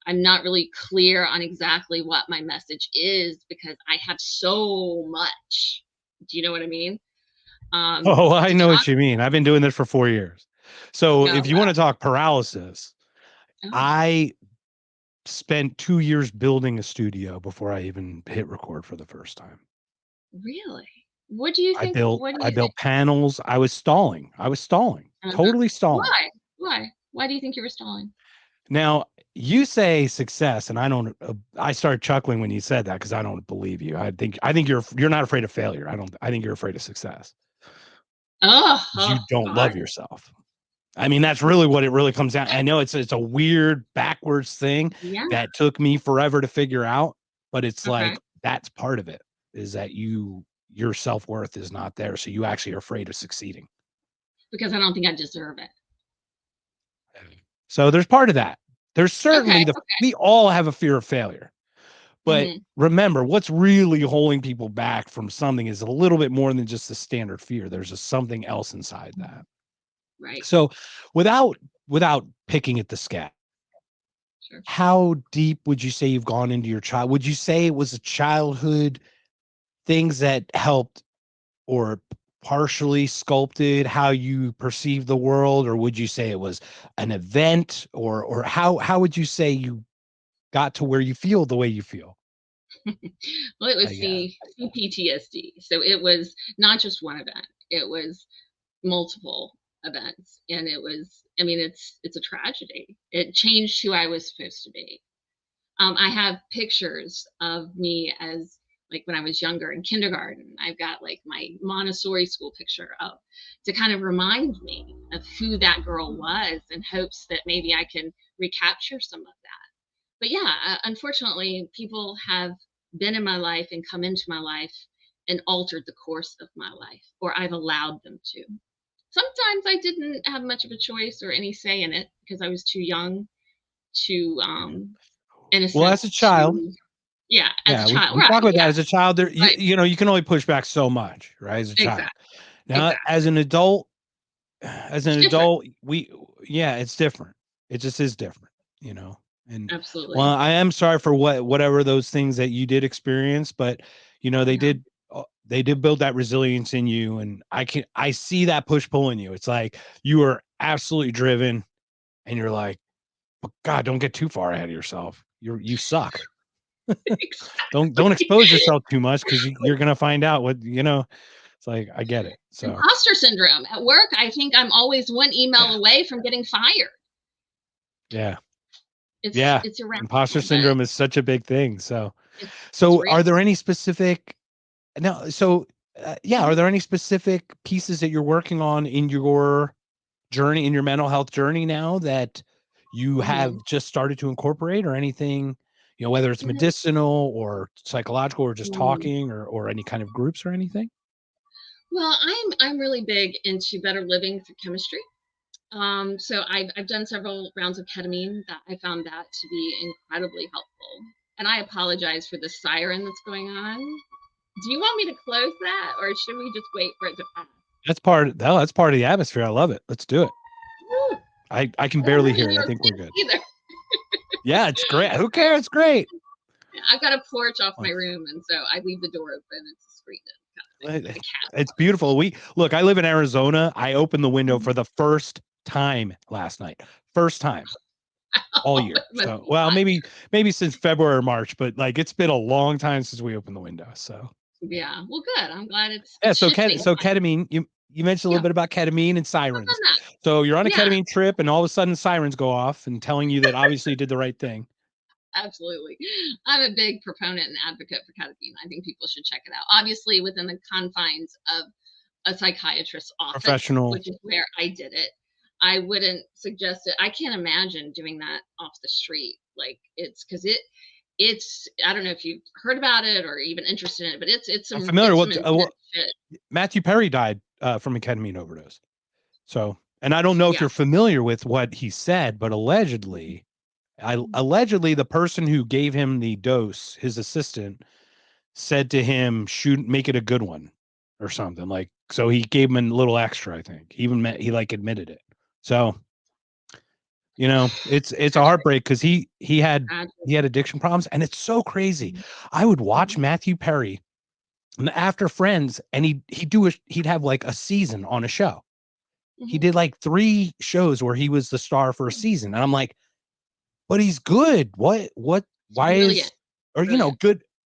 I'm not really clear on exactly what my message is because I have so much. Do you know what I mean? Oh, I To know talk what you mean. I've been doing this for 4 years. So about. if you want to talk paralysis, Oh, I spent 2 years building a studio before I even hit record for the first time. really? What do you I think? built What do I you think? built panels. I was stalling. Uh-huh. Totally stalling. Why? Why? Why do you think you were stalling? Now, you say success, and I don't. I started chuckling when you said that because I don't believe you. I think you're not afraid of failure. I don't. I think you're afraid of success Oh, 'cause oh you don't God. love yourself. I mean, that's really what it really comes down. I know it's a weird backwards thing Yeah. that took me forever to figure out, but it's Okay. like that's part of it is that your self-worth is not there. So you actually are afraid of succeeding. Because I don't think I deserve it. So there's part of that. There's Okay. certainly we all have a fear of failure. But Hmm. remember, what's really holding people back from something is a little bit more than just the standard fear. There's just something else inside that. Right. So without picking at the scat, Sure. how deep would you say you've gone into your child? Would you say it was a childhood things that helped or partially sculpted how you perceive the world, or would you say it was an event, or how would you say you got to where you feel the way you feel? Well, it I was guess. CPTSD. So it was not just one event. It was multiple events, and it was. I mean, it's a tragedy. It changed who I was supposed to be. I have pictures of me as like when I was younger in kindergarten. I've got like my Montessori school picture up to kind of remind me of who that girl was in hopes that maybe I can recapture some of that. But yeah, unfortunately, people have been in my life and come into my life and altered the course of my life, or I've allowed them to. Sometimes I didn't have much of a choice or any say in it because I was too young to in a Well, as a sense child, to yeah, as a yeah, child, we right, talk about that yeah, as a child. There, right, you know, you can only push back so much, right? As a child. exactly, Now, as exactly. an adult, as an It's different, adult, yeah, it's different. It just is different, you know. And well, absolutely. I am sorry for whatever those things that you did experience, but you know, Yeah. they did build that resilience in you, and I see that push pull in you. It's like you are absolutely driven, and you're like, but God, don't get too far ahead of yourself. You suck. Don't Exactly. expose yourself too much because you're gonna find out what you know. It's like I get it. So Imposter syndrome. At work, I think I'm always one email yeah, away from getting fired. yeah, It's yeah. it's Imposter irrational, but syndrome is such a big thing. So it's so are real. there any specific no? So yeah, Mhm, are there any specific pieces that you're working on in your journey, in your mental health journey now that you mhm, have just started to incorporate, or anything? You know, whether it's mhm, medicinal or psychological or just mm. talking, or any kind of groups or anything. Well, I'm really big into better living through chemistry. So I've done several rounds of ketamine that I found that to be incredibly helpful. And I apologize for the siren that's going on. Do you want me to close that, or should we just wait for it to pass? That's part of the atmosphere. I love it. Let's do it. Woo! I can I don't barely want hear any you. I more think we're kids good. either. Yeah, it's great. Who cares? It's great. I've got a porch off my Like, room, and so I leave the door open. It's a screen kind of thing, but the cats it's love it. beautiful. I live in Arizona. I opened the window Mhm. for the first time last night. First time all Oh, it year. must So, be well, hot. maybe since February or March, but like it's been a long time since we opened the window. So, Yeah. Well, good. I'm glad yeah, it's shifting. so ketamine, you mentioned a little Yeah, bit about ketamine and I've sirens. done that. So, you're on a Yeah, ketamine trip and all of a sudden sirens go off and telling you that obviously you did the right thing. absolutely. I'm a big proponent and advocate for ketamine. I think people should check it out. Obviously, within the confines of a psychiatrist's office, Professional. which is where I did it. I wouldn't suggest it. I can't imagine doing that off the street. Like it's because it's I don't know if you've heard about it or even interested in it, but I'm familiar it's with some intense shit. Matthew Perry died from a ketamine overdose. So, and I don't know if Yeah. you're familiar with what he said, but allegedly, Mhm. allegedly the person who gave him the dose, his assistant, said to him, shoot, make it a good one or something. Like, so he gave him a little extra, I think. He like admitted it. So, it's a heartbreak because he had addiction problems, and it's so crazy. I would watch Matthew Perry after Friends, and he'd have like a season on a show. He did like 3 shows where he was the star for a season, and I'm like, but he's good. Why Brilliant. is, or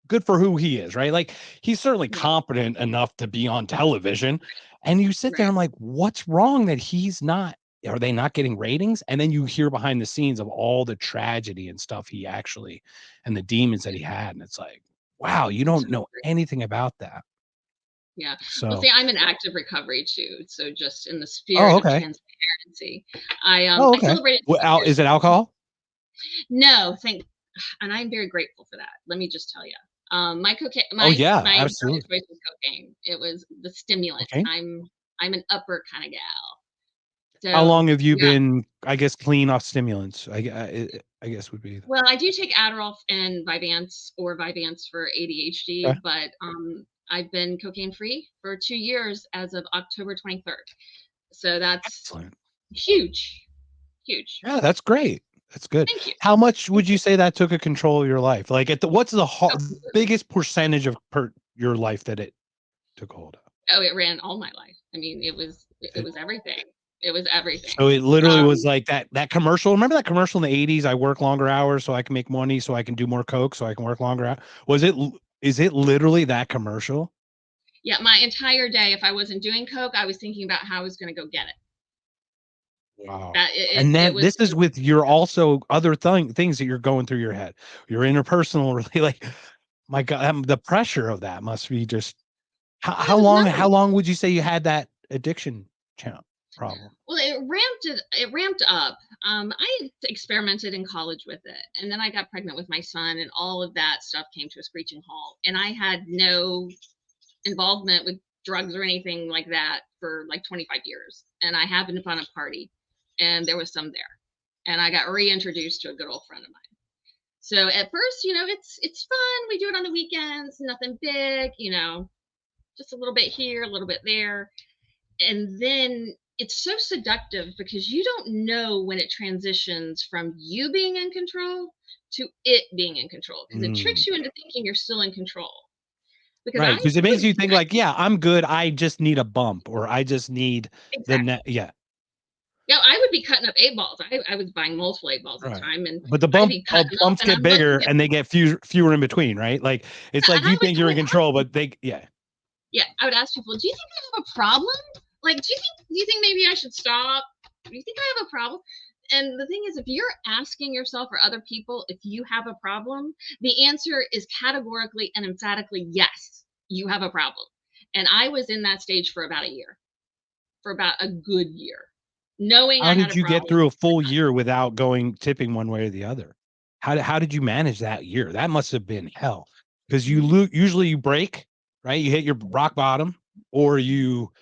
good for who he is, right? Like, he's certainly competent enough to be on television, and you sit there, I'm like, what's wrong that he's not? Are they not getting ratings? And then you hear behind the scenes of all the tragedy and stuff and the demons that he had, and it's like, wow, you don't know anything about that. Yeah. Well, So, see, I'm in active recovery too. So just in the oh, spirit of okay. transparency, I Oh, I okay. celebrated 2 Well, years. is it alcohol? No, and I'm very grateful for that. Let me just tell you. My cocaine, Oh, my yeah, my drug of absolutely. choice was cocaine. It was the stimulant. Okay. I'm an upper kind of gal. How So long have you yeah. been, I guess, clean off stimulants? I guess would be. Well, I do take Adderall and Vyvanse for Okay. ADHD, but I've been cocaine free for 2 years as of October 23rd. So that's Excellent. huge, huge. Yeah, that's great. That's good. Thank you. How much Thank would you. you say that took a control of your life? Like, what's the Oh, biggest percentage of your life that it took hold of? oh, it ran all my life. I mean, it was everything. It was everything. So it literally was Um, like that commercial. Remember that commercial in the 80s? I work longer hours so I can make money, so I can do more coke, so I can work longer hours. Is it literally that commercial? yeah, my entire day, if I wasn't doing coke, I was thinking about how I was going to go get it. Wow. That And it then was this is with your also other things that you're going through your head. Your interpersonal, really, like, my God, the pressure of that must be just, well, it was how nothing. long would you say you had that addiction problem? Well, it ramped up. I experimented in college with it, and then I got pregnant with my son, and all of that stuff came to a screeching halt. And I had no involvement with drugs or anything like that for like 25 years. And I happened upon a party, and there was some there, and I got reintroduced to a good old friend of mine. So at first, it's fun. We do it on the weekends, nothing big, just a little bit here, a little bit there. And then it's so seductive because you don't know when it transitions from you being in control to it being in control, because it Mm. tricks you into thinking you're still in control. Because Right, I because it makes would you think like, yeah, I'm good. I just need a bump, or I just need the exactly. net. Yeah, Yeah, I would be cutting up 8 balls. I was buying multiple 8 balls at a right. time, and But the I'd be cutting up, bumps and get I'm looking bigger at, and they get fewer in between, right? Like, it's like and I you would think I you're in would ask control, but people, yeah. yeah, I would ask people, do you think I have a problem? Like, do you think maybe I should stop? Do you think I have a problem? And the thing is, if you're asking yourself or other people if you have a problem, the answer is categorically and emphatically yes, you have a problem. And I was in that stage for about a year, for about a good year, knowing How I had did a you get problem. through a full year without going tipping one way or the other? How did you manage that year? That must have been hell, because usually you break, right? You hit your rock bottom, or you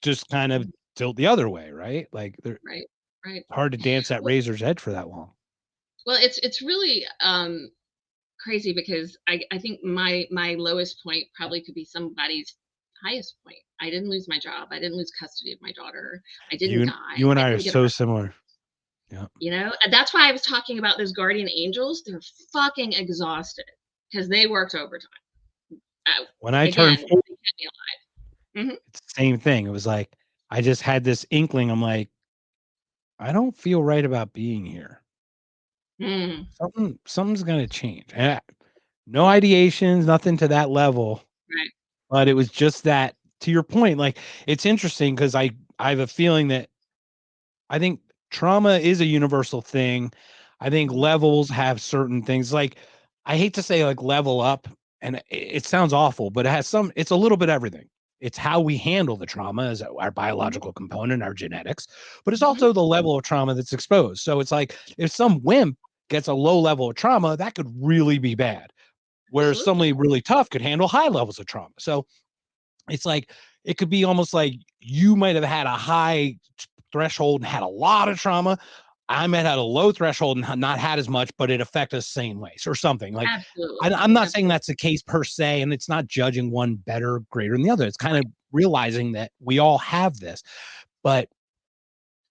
just kind of tilt the other way, right? Like, they're Right, right. hard to dance that Well, razor's edge for that long. well, it's really crazy because I think my lowest point probably could be somebody's highest point. I didn't lose my job. I didn't lose custody of my daughter. I didn't die. You and I I are didn't get so arrested. similar. Yeah. And that's why I was talking about those guardian angels. They're fucking exhausted because they worked overtime. When I Again, turned 40, they kept me alive. it's the same thing. It was like I just had this inkling. I'm like, I don't feel right about being here. Mm, Something's gonna change. No ideations, nothing to that level, right. but it was just that, to your point, like, it's interesting because I have a feeling that I think trauma is a universal thing. I think Mhm. levels have certain things. Like, I hate to say like level up, and it sounds awful, but it's a little bit everything. It's how we handle the trauma as our Mhm. biological component, our genetics, but it's Mhm. also the level of trauma that's exposed. So it's like, if some wimp gets a low level of trauma, that could really be bad. Whereas Absolutely. somebody really tough could handle high levels of trauma. So it's like, it could be almost like you might have had a high threshold and had a lot of trauma. I'm at a low threshold and not had as much, but it affects us same ways or something. Like, Absolutely. I'm not saying Absolutely. that's the case per se, and it's not judging one better, greater than the other. It's kind Right. of realizing that we all have this. But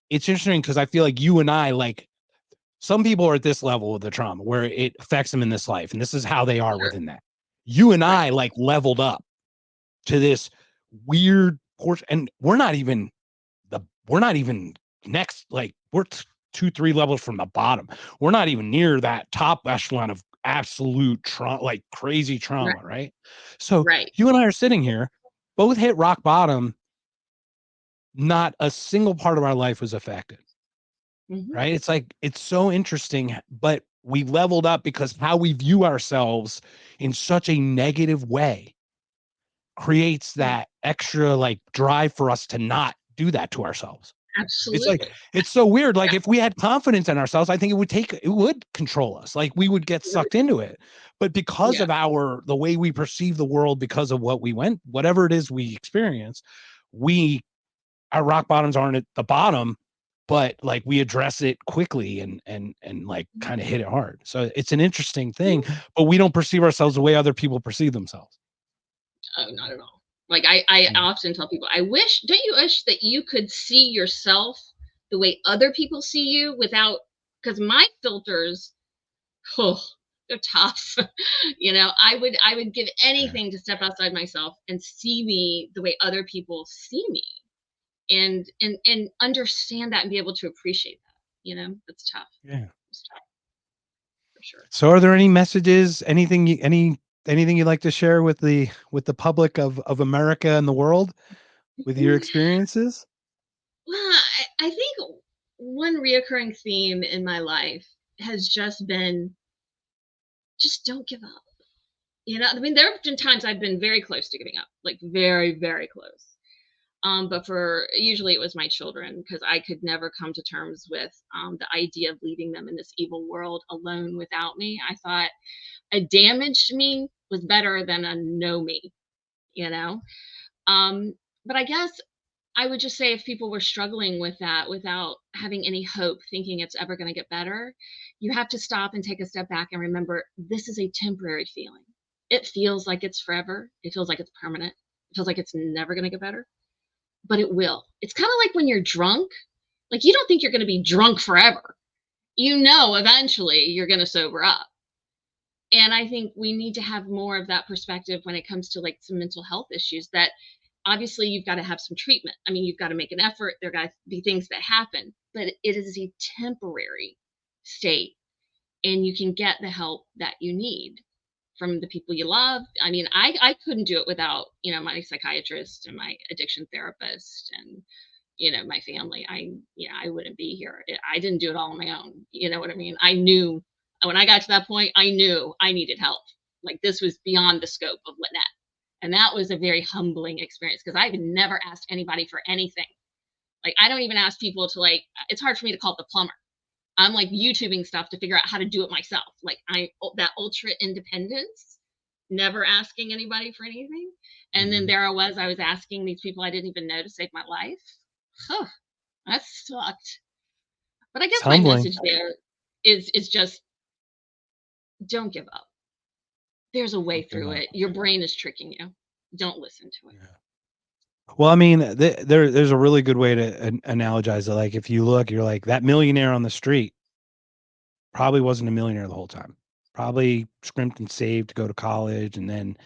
it's interesting because I feel like you and I, like, some people are at this level of the trauma where it affects them in this life, and this is how they are Sure. within that. You and Right. I, like, leveled up to this weird portion, and we're not even next, like, we're 2, 3 levels from the bottom. We're not even near that top echelon of absolute trauma, like crazy Right. trauma, right? So Right. you and I are sitting here, both hit rock bottom, not a single part of our life was affected, Hmm. right? It's like, it's so interesting, but we leveled up because how we view ourselves in such a negative way creates that extra, like, drive for us to not do that to ourselves. It's like, Absolutely. it's so weird. Like, if we had confidence in ourselves, I think it would control us. Like, we would get sucked into it. But because Yeah. of the way we perceive the world, because of whatever it is we experience, we our rock bottoms aren't at the bottom, but like we address it quickly and like kind of hit it hard. So it's an interesting thing, Yeah. but we don't perceive ourselves the way other people perceive themselves. Oh, not at all. Like I Mm. often tell people, don't you wish that you could see yourself the way other people see you without, because my filters, oh, they're tough. I would give Yeah. anything to step outside myself and see me the way other people see me, and understand that and be able to appreciate that. It's tough. Yeah. It's tough for sure. So are there any messages, anything you'd like to share with the public of America and the world with your experiences? Well, I think one reoccurring theme in my life has just been, just don't give up. I mean, there have been times I've been very close to giving up, like very, very close. But for usually it was my children, because I could never come to terms with the idea of leaving them in this evil world alone without me. I thought a damaged me was better than a no me, you know? Um, but I guess I would just say, if people were struggling with that without having any hope, thinking it's ever going to get better, you have to stop and take a step back and remember, this is a temporary feeling. It feels like it's forever. It feels like it's permanent. It feels like it's never going to get better, but it will. It's kind of like when you're drunk. Like, you don't think you're going to be drunk forever. Eventually you're going to sober up. And I think we need to have more of that perspective when it comes to like some mental health issues, that obviously you've got to have some treatment. I mean, you've got to make an effort. There got to be things that happen, but it is a temporary state, and you can get the help that you need from the people you love. I mean, I couldn't do it without, my psychiatrist and my addiction therapist and, my family. I wouldn't be here. I didn't do it all on my own. You know what I mean? I knew when I got to that point, I knew I needed help. Like, this was beyond the scope of Lannette. And that was a very humbling experience, because I've never asked anybody for anything. Like, I don't even ask people to, like, it's hard for me to call up the plumber. I'm like YouTubing stuff to figure out how to do it myself. Like, that ultra independence, never asking anybody for anything. And then Mhm. there I was asking these people I didn't even know to save my life. Huh, that sucked. But I It's guess my humbling. message there is just, don't give up. There's a way Don't give through up. it. Your brain is tricking you. Don't listen to it. Yeah. Well, I mean, there's a really good way to analogize it. Like, if you look, you're like, that millionaire on the street probably wasn't a millionaire the whole time. Probably scrimped and saved to go to college and then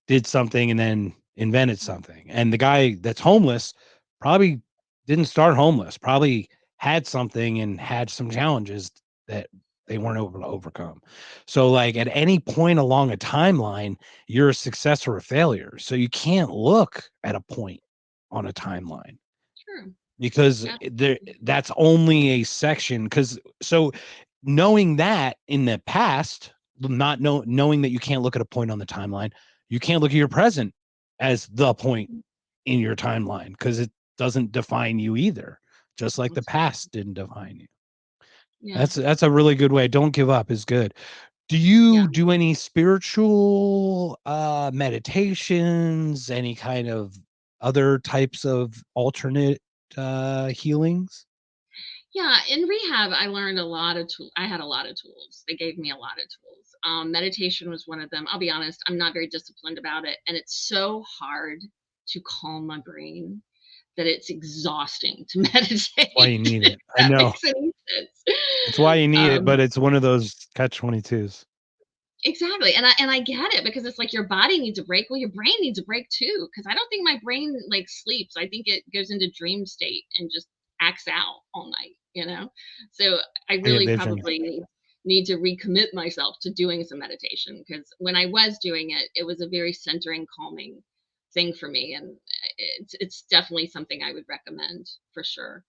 did something and then invented something. And the guy that's homeless probably didn't start homeless, probably had something and had some challenges that they weren't able to overcome. So, like, at any point along a timeline, you're a success or a failure. So you can't look at a point on a timeline True. because Absolutely. that's only a section. Because so knowing that in the past, knowing that you can't look at a point on the timeline, you can't look at your present as the point in your timeline because it doesn't define you either, just like the That's right. past didn't define you. Yeah. That's a really good way. Don't give up is good. Do Yeah. you do any spiritual meditations, any kind of other types of alternate healings? Yeah, in rehab, I learned a lot of tools. I had a lot of tools. They gave me a lot of tools. Meditation was one of them. I'll be honest, I'm not very disciplined about it. And it's so hard to calm my brain that it's exhausting to That's why you meditate. need If it. I that know. makes any sense. It's why you need it, Um, but it's one of those catch-22s. exactly. And I get it because it's like your body needs a break. Well, your brain needs a break too. Because I don't think my brain like sleeps. I think it goes into dream state and just acts out all night. So I I get really visions. probably need to recommit myself to doing some meditation because when I was doing it, it was a very centering, calming thing for me. And it's definitely something I would recommend for sure.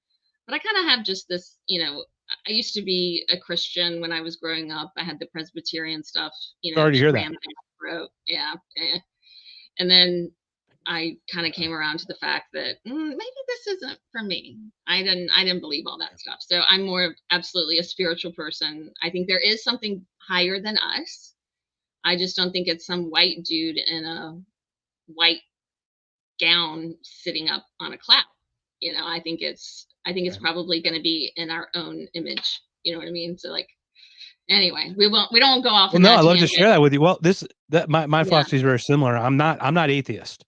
But I kind of have just this. I used to be a Christian when I was growing up. I had the Presbyterian stuff, Sorry to hear that. crammed down my throat. Yeah. And then I kind of came around to the fact that maybe this isn't for me. I didn't believe all that stuff. So I'm more of absolutely a spiritual person. I think there is something higher than us. I just don't think it's some white dude in a white gown sitting up on a cloud. I think it's Right. probably going to be in our own image. You know what I mean? So like anyway, we don't go off Well, in no, that I'd love to tangent. share that with you. Well, my Yeah. philosophy is very similar. I'm not atheist.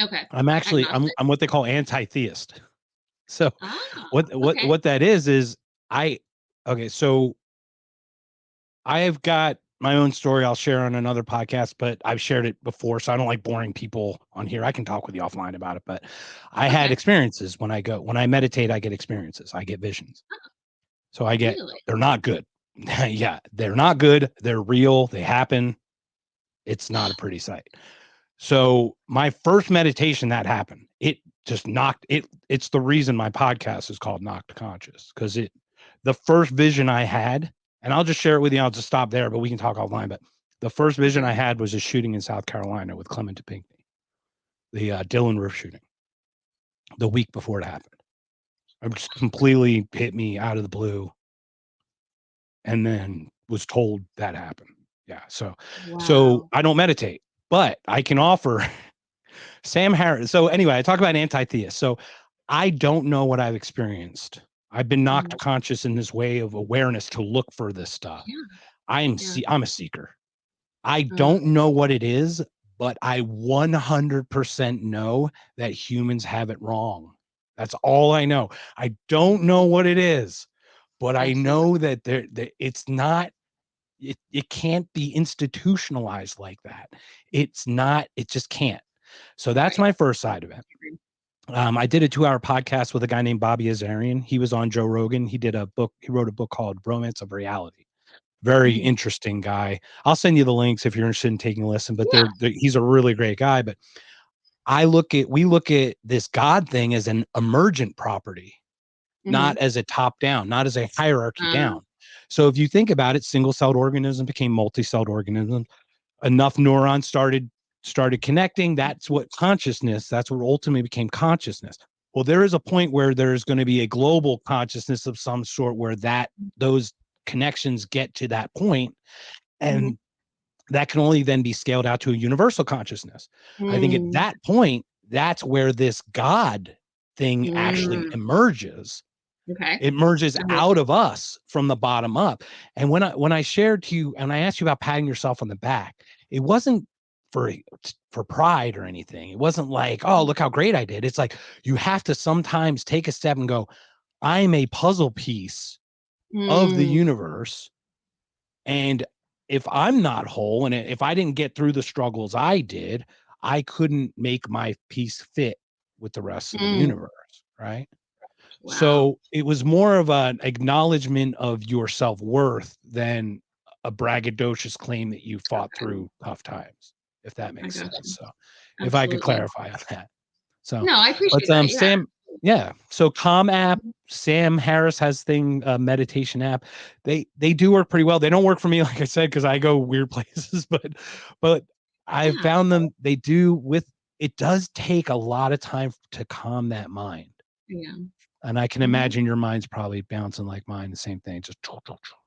Okay. I'm actually Agnostic. I'm what they call anti-theist. So Ah. Okay. what that is I okay, so I have got my own story I'll share on another podcast, but I've shared it before, so I don't like boring people on here. I can talk with you offline about it, but I had Okay. experiences when I meditate, I get experiences. I get visions. So Really? they're not good. Yeah, they're not good. They're real. They happen. It's not a pretty sight. So my first meditation that happened, it just knocked it. It's the reason my podcast is called Knocked Conscious because the first vision I had, and I'll just share it with you. I'll just stop there, but we can talk offline. But the first vision I Okay. had was a shooting in South Carolina with Clement to Pinckney, the Dillon Roof shooting, the week before it happened. It just completely hit me out of the blue, and then was told that happened. Yeah, so Wow. I don't meditate, but I can offer Sam Harris. So anyway, I talk about anti-theist. So I don't know what I've experienced. I've been knocked Mhm. conscious in this way of awareness to look for this stuff. Yeah. Yeah. I'm a seeker. I Uh, don't know what it is, but I 100% know that humans have it wrong. That's all I know. I don't know what it is, but I excellent. know that it's not it can't be institutionalized like that. It's not, it just can't. So that's Right. my first side of it. I did a 2-hour podcast with a guy named Bobby Azarian. He was on Joe Rogan. He wrote a book called Romance of Reality. Very Mhm. interesting guy. I'll send you the links if you're interested in taking a listen, but Yeah. he's a really great guy. But we look at this God thing as an emergent property, not Mhm. as a top down, not as a hierarchy Uh, down. So if you think about it, single celled organisms became multi-celled organisms. Enough neurons started connecting. That's what ultimately became consciousness. Well, there is a point where there's going to be a global consciousness of some sort where those connections get to that point, mhm. and that can only then be scaled out to a universal consciousness. I think at Mm. that point, that's where this God thing actually Mm. emerges. Okay. It emerges I'm with out you. of us from the bottom up. And when I shared to you and I asked you about patting yourself on the back, it wasn't for pride or anything. It wasn't like, oh, look how great I did. It's like you have to sometimes take a step and go, I'm a puzzle piece of the Mm. universe. And if I'm not whole and if I didn't get through the struggles I did, I couldn't make my piece fit with the rest of the Mm. universe. Right. Wow. So it was more of an acknowledgement of your self-worth than a braggadocious claim that you fought Okay. through tough times, if that I makes sense. got you. So if I could Absolutely. clarify on that. So, No, I but appreciate that. Yeah. Sam, yeah. So Calm app, Sam Harris has meditation app. They do work pretty well. They don't work for me, like I said, because I go weird places, but I've Yeah. found them, they do with it does take a lot of time to calm that mind. Yeah. And I can Mhm. imagine your mind's probably bouncing like mine, the same thing, just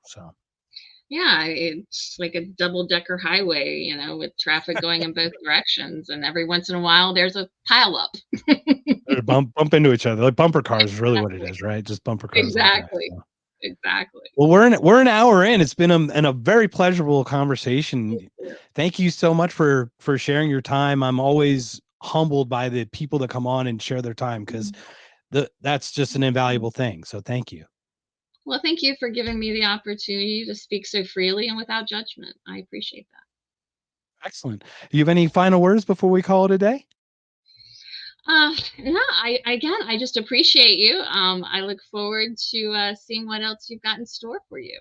so. Yeah, it's like a double-decker highway, with traffic going in both directions, and every once in a while, there's a pileup. Or bump into each other. Like bumper cars is really what it is, right? Just bumper cars all day. Exactly. So. Exactly. Well, we're an hour in. It's been a very pleasurable conversation. Thank you so much for sharing your time. I'm always humbled by the people that come on and share their time because that's just an invaluable thing. So thank you. Well, thank you for giving me the opportunity to speak so freely and without judgment. I appreciate that. Excellent. Do you have any final words before we call it a day? No, I just appreciate you. I look forward to seeing what else you've got in store for you.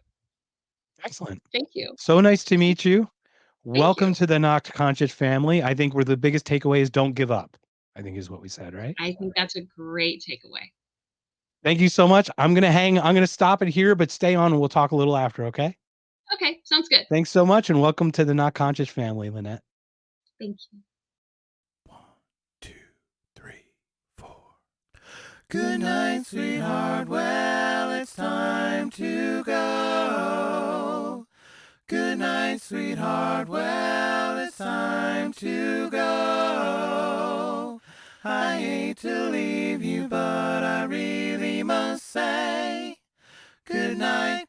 Excellent. Thank you. So nice to meet you. Thank you. Welcome to the Knocked Conscious family. I think we're the biggest takeaway is don't give up. I think is what we said, right? I think that's a great takeaway. Thank you so much. I'm gonna stop it here, but stay on and we'll talk a little after, okay? Okay, sounds good. Thanks so much and welcome to the Not Conscious family, Lannette. Thank you. 1, 2, 3, 4. Good night, sweetheart. Well, it's time to go. Good night, sweetheart. Well, it's time to go. I hate to leave you, but I really must say good night.